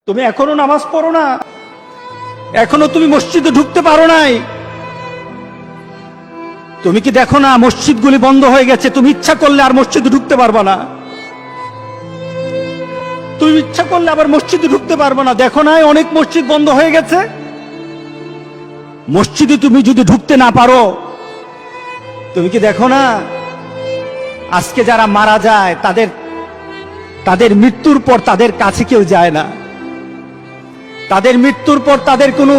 তুমি এখনো নামাজ পড়ো না, এখনো তুমি মসজিদে ঢুকতে পারো নাই। তুমি কি দেখো না মসজিদগুলি বন্ধ হয়ে গেছে? তুমি ইচ্ছা করলে আর মসজিদে ঢুকতে পারবা না, তুমি ইচ্ছা করলে আবার মসজিদে ঢুকতে পারবা না। দেখো না অনেক মসজিদ বন্ধ হয়ে গেছে। মসজিদে তুমি যদি ঢুকতে না পারো, তুমি কি দেখো না আজকে যারা মারা যায় তাদের মৃত্যুর পর তাদের কাছে কেউ যায় না। তাদের মৃত্যুর পর তাদের কোনো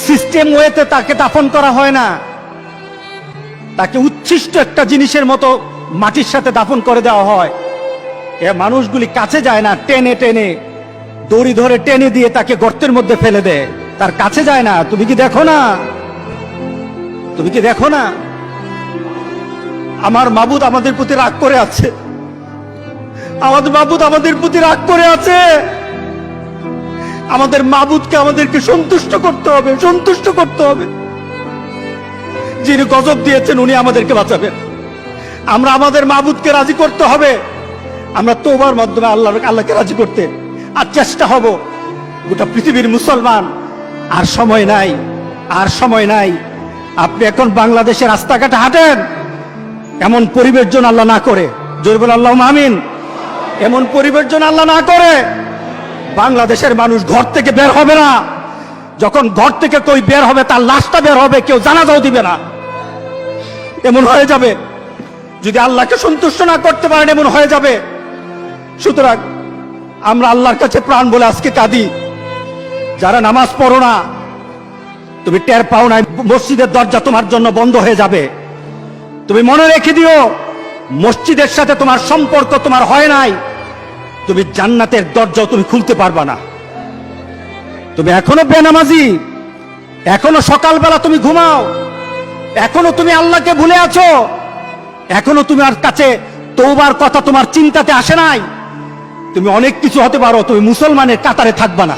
সিস্টেম ওয়েতে তাকে দাফন করা হয় না, তাকে উচ্ছিষ্ট একটা জিনিসের মতো মাটির সাথে দাফন করে দেওয়া হয়। এ মানুষগুলি কাছে যায় না, টেনে টেনে দড়ি ধরে টেনে দিয়ে তাকে গর্তের মধ্যে ফেলে দেয়, তার কাছে যায় না। তুমি কি দেখো না? তুমি কি দেখো না আমার মাবুদ আমাদের প্রতি রাগ করে আছে? আমাদের মাবুদ আমাদের প্রতি রাগ করে আছে। আমাদের মাবুদকে আমাদেরকে সন্তুষ্ট করতে হবে, সন্তুষ্ট করতে হবে। যিনি গজব দিয়েছেন উনি আমাদেরকে বাঁচাবেন। আমরা আমাদের মাবুদকে রাজি করতে হবে। আমরা তওবার মাধ্যমে আল্লাহকে রাজি করতে আর চেষ্টা হব। গোটা পৃথিবীর মুসলমান, আর সময় নাই, আর সময় নাই। আপনি এখন বাংলাদেশের রাস্তাঘাটে হাঁটেন, এমন পরিবেশ যেন আল্লাহ না করে, জোরে বলে আল্লাহুম্মা আমিন। এমন পরিবেশ যেন আল্লাহ না করে বাংলাদেশের মানুষ ঘর থেকে বের হবে না। যখন ঘর থেকে কেউ বের হবে তার লাশটা বের হবে, কেউ জানাজাও দিবে না। এমন হয়ে যাবে যদি আল্লাহকে সন্তুষ্ট না করতে পারেন, এমন হয়ে যাবে। সুতরাং আমরা আল্লাহর কাছে প্রাণ বলে আজকে কাঁদি। যারা নামাজ পড়ো না, তুমি টের পাও না মসজিদের দরজা তোমার জন্য বন্ধ হয়ে যাবে। তুমি মনে রেখে দিও, মসজিদের সাথে তোমার সম্পর্ক তোমার হয় নাই, তুমি জান্নাতের দরজাও তুমি খুলতে পারবা না। তুমি এখনো বেনামাজি, এখনো সকালবেলা তুমি ঘুমাও, এখনো তুমি আল্লাহকে ভুলে আছো, এখনো তোমার কাছে তওবার কথা তোমার চিন্তাতে আসে নাই। তুমি অনেক কিছু হতে পারো, তুমি মুসলমানের কাতারে থাকবা না।